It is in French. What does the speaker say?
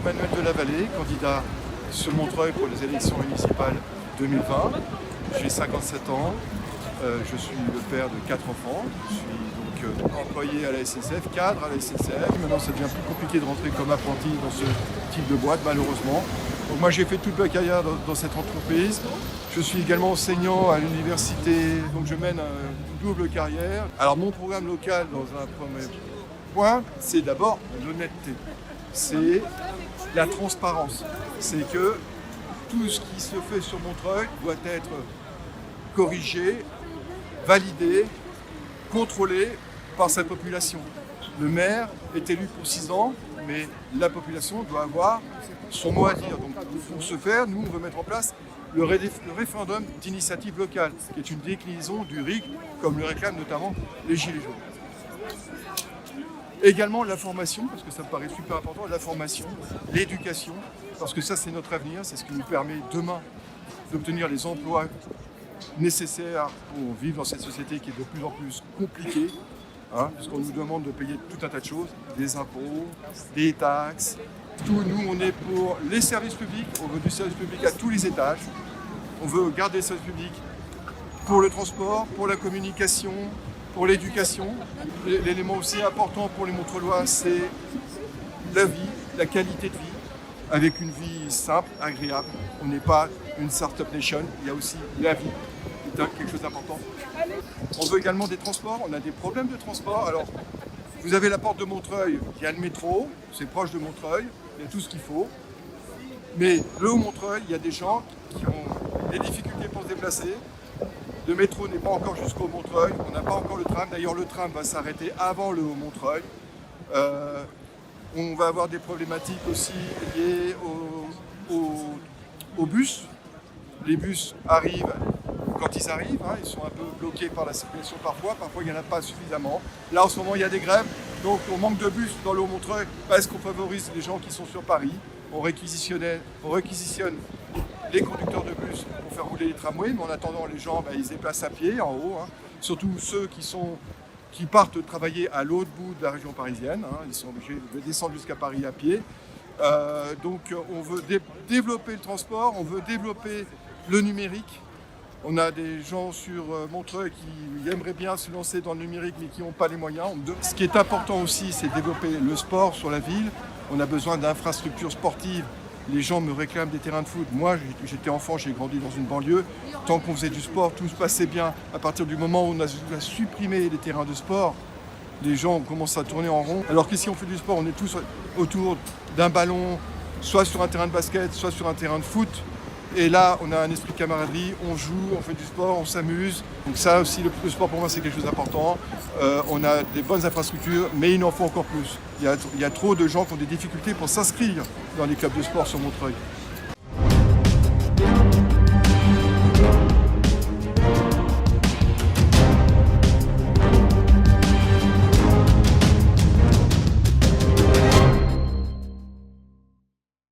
Manuel Delavallée, candidat sur Montreuil pour les élections municipales 2020. J'ai 57 ans, je suis le père de 4 enfants, je suis donc employé à la SNCF, cadre à la SNCF. Maintenant ça devient plus compliqué de rentrer comme apprenti dans ce type de boîte malheureusement. Donc moi j'ai fait toute ma carrière dans cette entreprise. Je suis également enseignant à l'université, donc je mène une double carrière. Alors mon programme local dans un premier point, c'est d'abord l'honnêteté. C'est la transparence. C'est que tout ce qui se fait sur Montreuil doit être corrigé, validé, contrôlé par sa population. Le maire est élu pour 6 ans, mais la population doit avoir son mot à dire. Donc pour ce faire, nous on veut mettre en place le référendum d'initiative locale, qui est une déclinaison du RIC, comme le réclament notamment les Gilets jaunes. Également la formation, parce que ça me paraît super important, la formation, l'éducation, parce que ça c'est notre avenir, c'est ce qui nous permet demain d'obtenir les emplois nécessaires pour vivre dans cette société qui est de plus en plus compliquée, puisqu'on nous demande de payer tout un tas de choses, des impôts, des taxes. Tout, nous on est pour les services publics, on veut du service public à tous les étages, on veut garder le service public pour le transport, pour la communication, pour l'éducation. L'élément aussi important pour les Montreuillois, c'est la vie, la qualité de vie, avec une vie simple, agréable. On n'est pas une start-up nation, il y a aussi la vie, c'est quelque chose d'important. On veut également des transports, on a des problèmes de transport. Alors, vous avez la porte de Montreuil, il y a le métro, c'est proche de Montreuil, il y a tout ce qu'il faut. Mais le Haut-Montreuil, il y a des gens qui ont des difficultés pour se déplacer. Le métro n'est pas encore jusqu'au Montreuil, on n'a pas encore le tram. D'ailleurs, le tram va s'arrêter avant le Haut-Montreuil. On va avoir des problématiques aussi liées aux bus. Les bus arrivent quand ils arrivent, ils sont un peu bloqués par la circulation parfois il n'y en a pas suffisamment. Là, en ce moment, il y a des grèves, donc on manque de bus dans le Haut-Montreuil parce qu'on favorise les gens qui sont sur Paris. On réquisitionne les conducteurs de bus pour faire rouler les tramways, mais en attendant, les gens, ils se déplacent à pied en haut, surtout ceux qui partent travailler à l'autre bout de la région parisienne, ils sont obligés de descendre jusqu'à Paris à pied. Donc on veut développer le transport, on veut développer le numérique. On a des gens sur Montreuil qui aimeraient bien se lancer dans le numérique mais qui n'ont pas les moyens. Ce qui est important aussi, c'est développer le sport sur la ville. On a besoin d'infrastructures sportives. Les gens me réclament des terrains de foot. Moi, j'étais enfant, j'ai grandi dans une banlieue. Tant qu'on faisait du sport, tout se passait bien. À partir du moment où on a supprimé les terrains de sport, les gens commencent à tourner en rond. Alors qu'ici, on fait du sport, on est tous autour d'un ballon, soit sur un terrain de basket, soit sur un terrain de foot. Et là, on a un esprit de camaraderie, on joue, on fait du sport, on s'amuse. Donc ça aussi, le sport pour moi, c'est quelque chose d'important. On a des bonnes infrastructures, mais il en faut encore plus. Il y a trop de gens qui ont des difficultés pour s'inscrire dans les clubs de sport sur Montreuil.